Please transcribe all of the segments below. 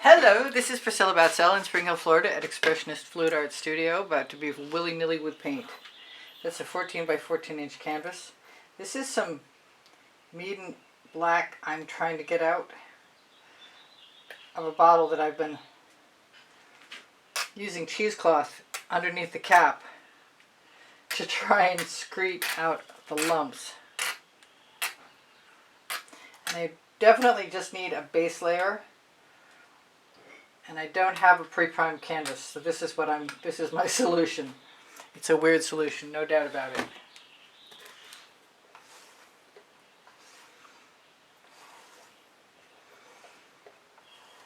Hello, this is Priscilla Batzell in Spring Hill, Florida at Expressionist Fluid Art Studio, about to be Willy Nilly with paint. That's a 14 by 14 inch canvas. This is some Meeden Black I'm trying to get out of a bottle that I've been using cheesecloth underneath the cap to try and scrape out the lumps. And I definitely just need a base layer. And I don't have a pre-primed canvas, so this is my solution. It's a weird solution, no doubt about it.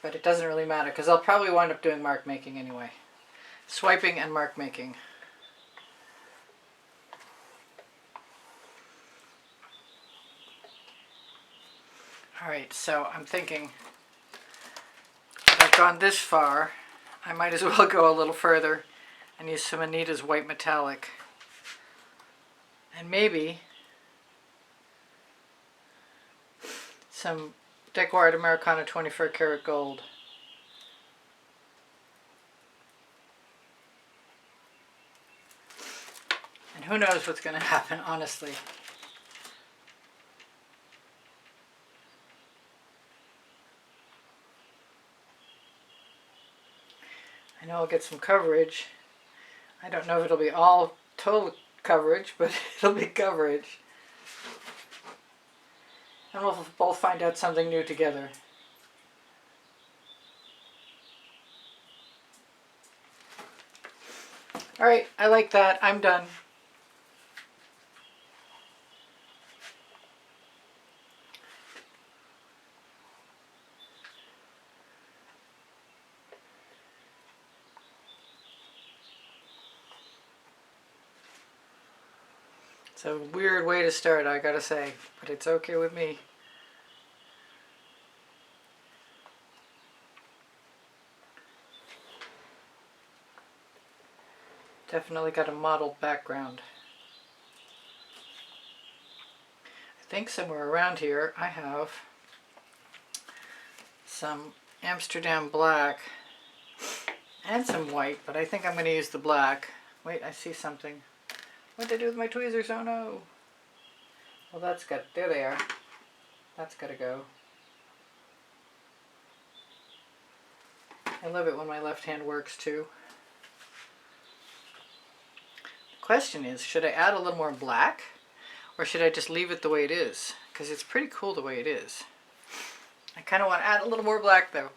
But it doesn't really matter, because I'll probably wind up doing mark making anyway. Swiping and mark making. Alright, so I'm thinking, I've gone this far, I might as well go a little further and use some Anita's white metallic. And maybe some Deco Art Americana 24 karat gold. And who knows what's going to happen, honestly. I know I'll get some coverage. I don't know if it'll be all total coverage, but it'll be coverage. And we'll both find out something new together. Alright, I like that. I'm done. It's a weird way to start, I gotta say, but it's okay with me. Definitely got a mottled background. I think somewhere around here I have some Amsterdam black and some white, but I think I'm going to use the black. Wait, I see something. What did I do with my tweezers? Oh no. Well, that's got, there they are. That's got to go. I love it when my left hand works too. The question is, should I add a little more black? Or should I just leave it the way it is? Because it's pretty cool the way it is. I kind of want to add a little more black though.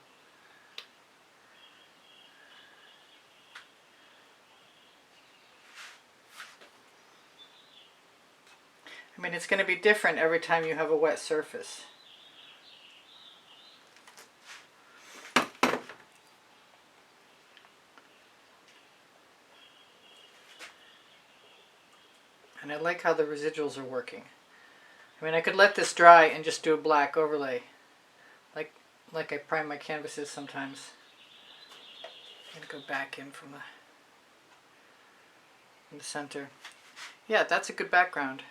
I mean, it's going to be different every time you have a wet surface. And I like how the residuals are working. I mean, I could let this dry and just do a black overlay, like I prime my canvases sometimes. I'm going to go back in from the center. Yeah, that's a good background.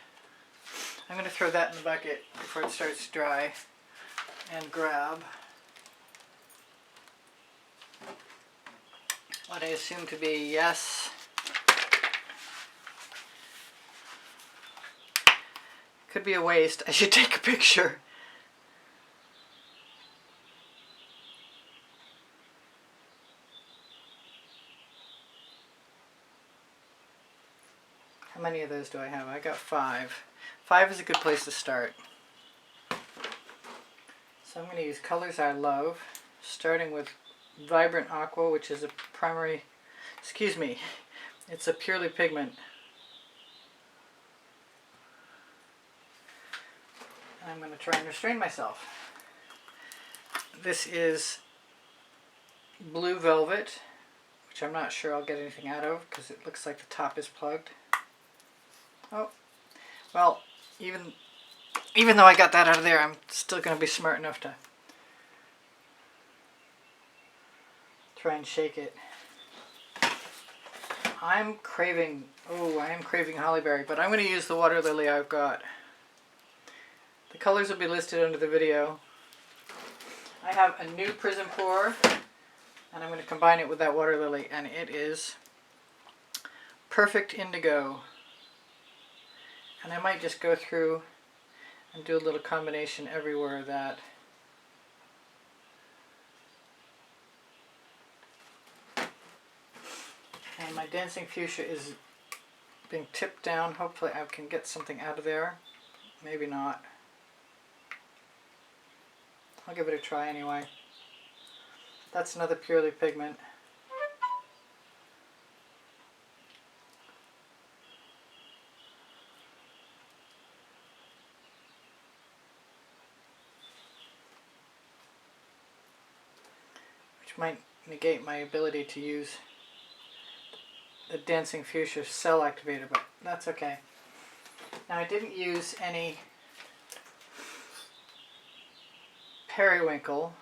I'm going to throw that in the bucket before it starts to dry and grab what I assume to be, yes, could be a waste. I should take a picture. How many of those do I have? I got 5. 5 is a good place to start. So I'm going to use colors I love, starting with Vibrant Aqua, which is a primary, it's a purely pigment. And I'm going to try and restrain myself. This is Blue Velvet, which I'm not sure I'll get anything out of because it looks like the top is plugged. Oh, well, even though I got that out of there, I'm still going to be smart enough to try and shake it. I am craving Hollyberry, but I'm going to use the Waterlily I've got. The colors will be listed under the video. I have a new Prizm pour And I'm going to combine it with that Waterlily, and it is perfect indigo. And I might just go through and do a little combination everywhere of that. And my dancing fuchsia is being tipped down. Hopefully I can get something out of there. Maybe not. I'll give it a try anyway. That's another purely pigment. Which might negate my ability to use the dancing fuchsia cell activator, but that's okay. Now I didn't use any periwinkle,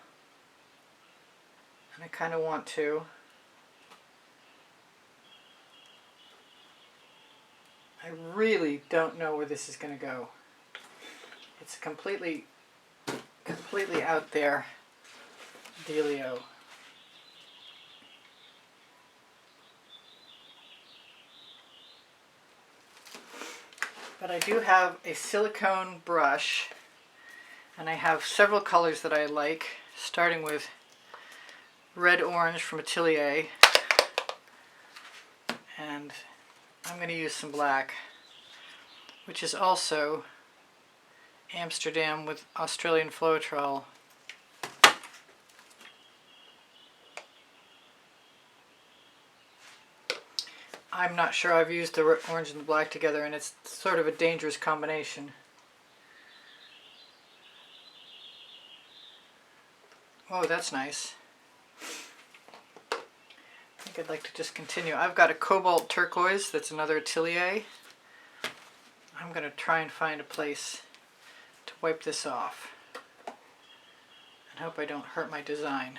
and I kind of want to. I really don't know where this is going to go. It's completely out there dealio. But I do have a silicone brush, and I have several colors that I like, starting with red orange from Atelier, and I'm going to use some black, which is also Amsterdam with Australian Floetrol. I'm not sure I've used the orange and the black together, and it's sort of a dangerous combination. Oh, that's nice. I think I'd like to just continue. I've got a cobalt turquoise, that's another Atelier. I'm going to try and find a place to wipe this off and hope I don't hurt my design.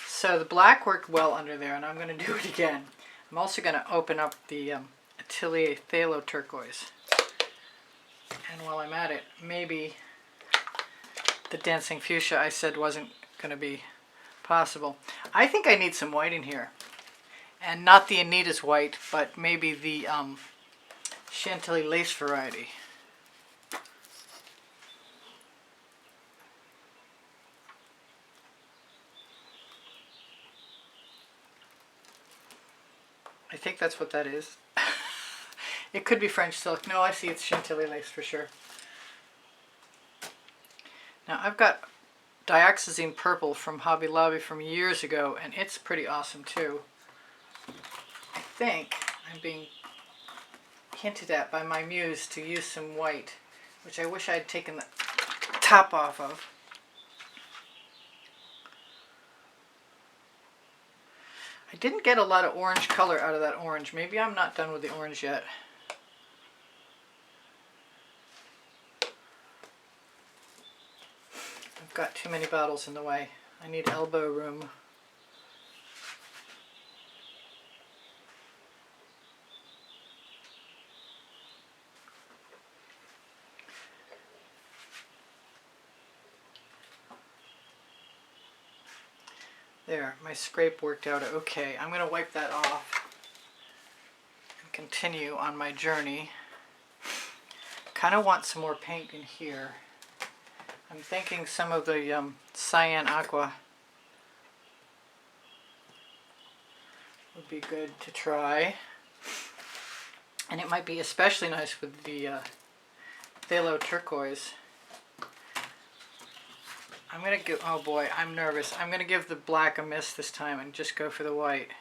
So the black worked well under there, and I'm going to do it again. I'm also going to open up the Atelier Phthalo turquoise. And while I'm at it, maybe the dancing fuchsia I said wasn't going to be possible. I think I need some white in here. And not the Anita's white, but maybe the Chantilly lace variety. I think that's what that is. It could be French silk. No, I see it's Chantilly lace for sure. Now I've got dioxazine purple from Hobby Lobby from years ago, and it's pretty awesome too. I think I'm being hinted at by my muse to use some white, which I wish I'd taken the top off of. I didn't get a lot of orange color out of that orange. Maybe I'm not done with the orange yet. I've got too many bottles in the way. I need elbow room. There, my scrape worked out okay. I'm going to wipe that off and continue on my journey. Kind of want some more paint in here. I'm thinking some of the Cyan Aqua would be good to try. And it might be especially nice with the phthalo turquoise. I'm going to give, oh boy, I'm nervous. I'm going to give the black a miss this time and just go for the white.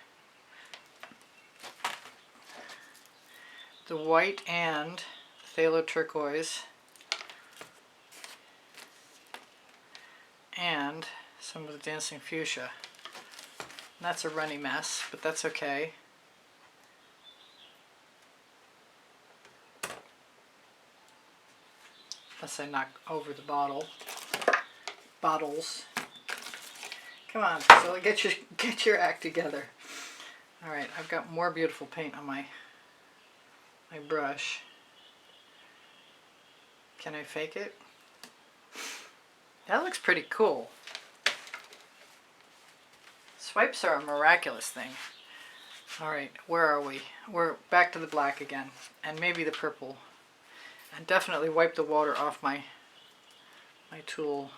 The white and phthalo turquoise. And some of the dancing fuchsia. And that's a runny mess, but that's okay. Unless I knock over the bottles. Come on, Priscilla, get your act together. All right, I've got more beautiful paint on my brush. Can I fake it? That looks pretty cool. As Swipes are a miraculous thing. Alright, where are we? We're back to the black again. And maybe the purple. And definitely wipe the water off my tool.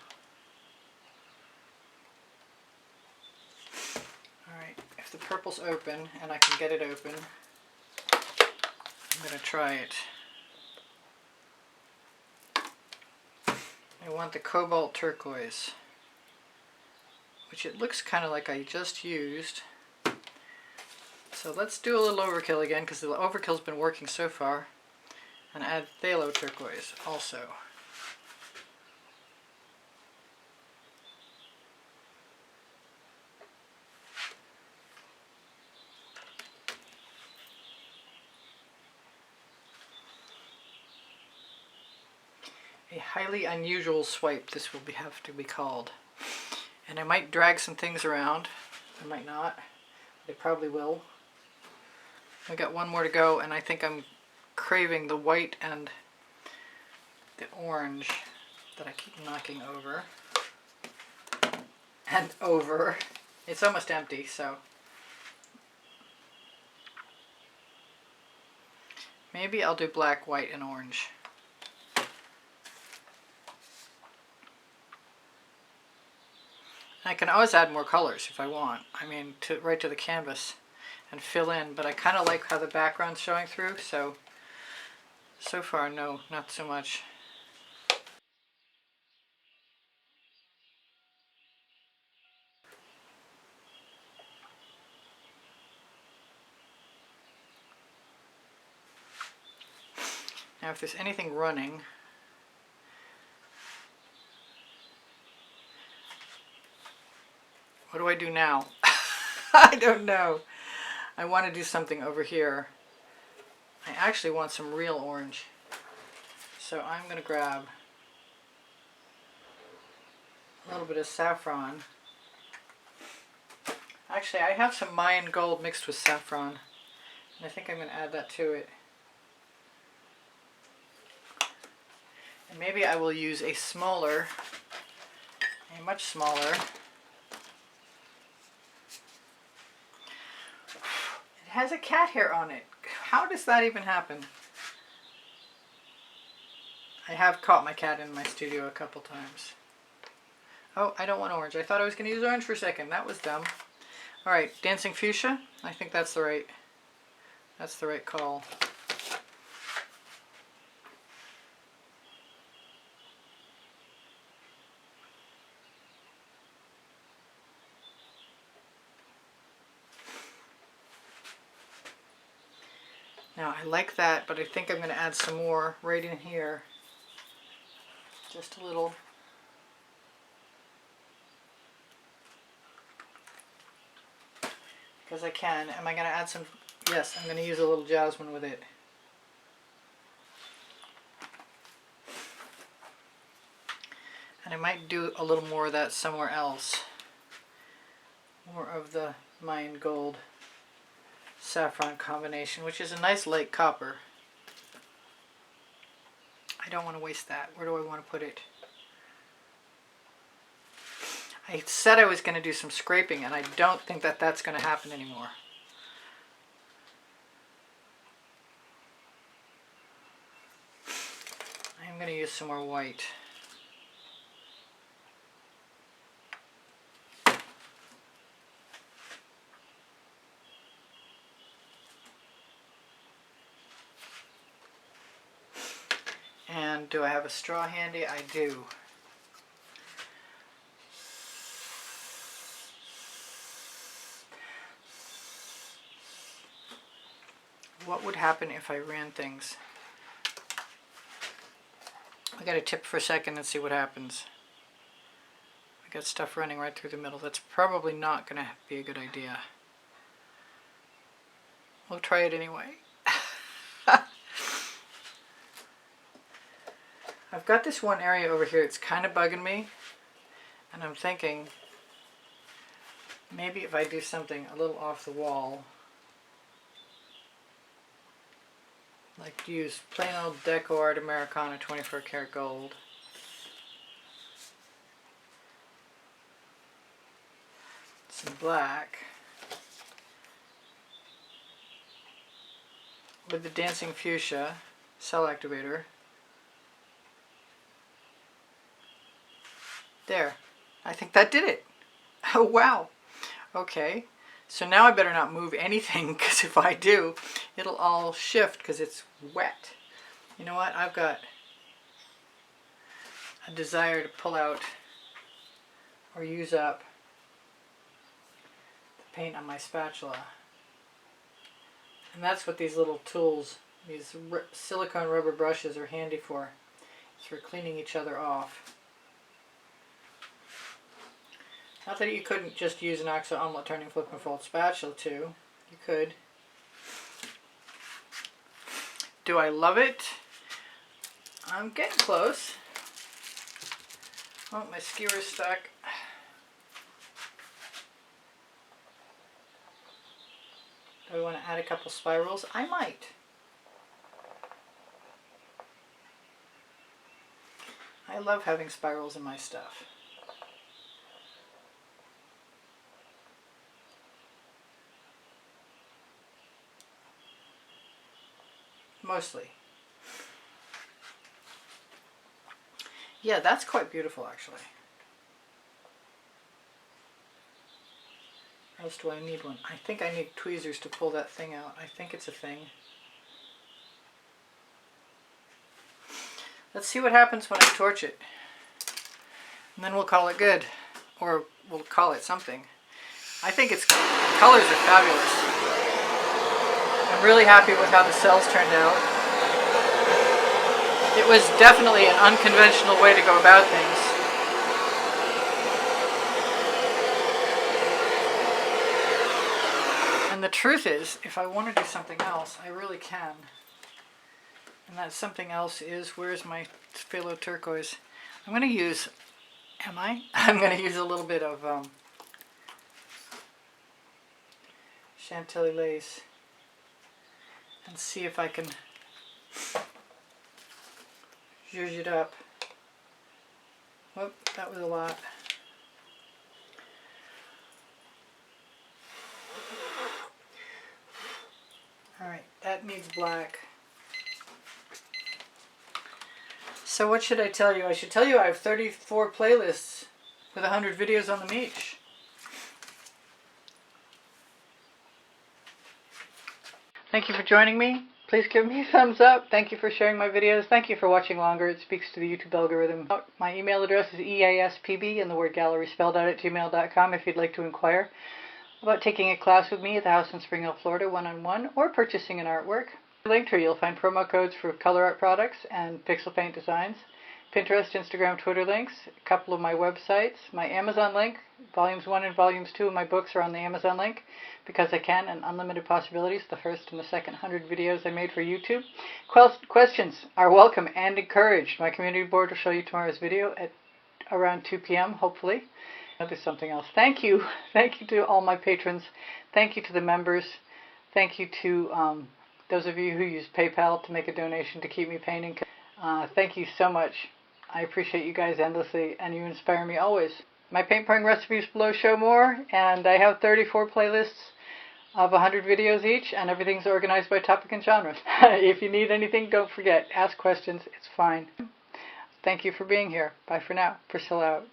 Alright, if the purple's open, and I can get it open, I'm going to try it. I want the cobalt turquoise, which it looks kind of like I just used. So let's do a little overkill again, because the overkill's been working so far. And add phthalo turquoise also. A highly unusual swipe, this will have to be called. And I might drag some things around. I might not. They probably will. I got one more to go, and I think I'm craving the white and the orange that I keep knocking over. And over. It's almost empty, so maybe I'll do black, white, and orange. I can always add more colors if I want. I mean, right to the canvas and fill in, but I kind of like how the background's showing through, so far, no, not so much. Now, if there's anything running, what do I do now? I don't know. I want to do something over here. I actually want some real orange. So I'm going to grab a little bit of saffron. Actually, I have some Mayan gold mixed with saffron, and I think I'm going to add that to it. And maybe I will use a much smaller. It has a cat hair on it. How does that even happen? I have caught my cat in my studio a couple times. Oh, I don't want orange. I thought I was going to use orange for a second. That was dumb. Alright, Dancing Fuchsia. I think that's the right call. Now I like that, but I think I'm going to add some more right in here. Just a little. Because I can. Am I going to add some? Yes, I'm going to use a little jasmine with it. And I might do a little more of that somewhere else. More of the Mayan gold saffron combination, which is a nice light copper. I don't want to waste that. Where do I want to put it? I said I was going to do some scraping, and I don't think that that's going to happen anymore. I'm going to use some more white. And do I have a straw handy? I do. What would happen if I ran things? I gotta tip for a second and see what happens. I got stuff running right through the middle. That's probably not gonna be a good idea. We'll try it anyway. I've got this one area over here, it's kind of bugging me, and I'm thinking maybe if I do something a little off the wall, like use plain old Art Americana 24 karat gold. some black with the Dancing Fuchsia cell activator. There. I think that did it. Oh wow. Okay. So now I better not move anything, because if I do, it'll all shift because it's wet. You know what? I've got a desire to pull out or use up the paint on my spatula. And that's what these little tools, these silicone rubber brushes, are handy for. It's for cleaning each other off. Not that you couldn't just use an OXO omelet turning flip and fold spatula too. You could. Do I love it? I'm getting close. Oh, my skewer's stuck. Do I want to add a couple spirals? I might. I love having spirals in my stuff. Mostly. Yeah, that's quite beautiful actually. Or else do I need one? I think I need tweezers to pull that thing out. I think it's a thing. Let's see what happens when I torch it. And then we'll call it good. Or we'll call it something. I think its colors are fabulous. I'm really happy with how the cells turned out. It was definitely an unconventional way to go about things. And the truth is, if I want to do something else, I really can. And that something else is, where's my phthalo turquoise? I'm going to use, I'm going to use a little bit of Chantilly lace and see if I can zhuzh it up. Whoop, that was a lot. Alright, that needs black. So what should I tell you? I should tell you I have 34 playlists with 100 videos on them each. Thank you for joining me. Please give me a thumbs up. Thank you for sharing my videos. Thank you for watching longer. It speaks to the YouTube algorithm. My email address is easpb and the word gallery spelled out at gmail.com if you'd like to inquire about taking a class with me at the house in Spring Hill, Florida, one-on-one, or purchasing an artwork. Linked here, you'll find promo codes for Colourarte products and pixel paint designs, Pinterest, Instagram, Twitter links, a couple of my websites, my Amazon link. Volumes 1 and Volumes 2 of my books are on the Amazon link, Because I Can and Unlimited Possibilities, the first and the second 100 videos I made for YouTube. Questions are welcome and encouraged. My community board will show you tomorrow's video at around 2 p.m. hopefully. I'll do something else. Thank you. Thank you to all my patrons. Thank you to the members. Thank you to those of you who use PayPal to make a donation to keep me painting. Thank you so much. I appreciate you guys endlessly, and you inspire me always. My paint pouring recipes below show more, and I have 34 playlists of 100 videos each, and everything's organized by topic and genres. If you need anything, don't forget, ask questions. It's fine. Thank you for being here. Bye for now. Priscilla out.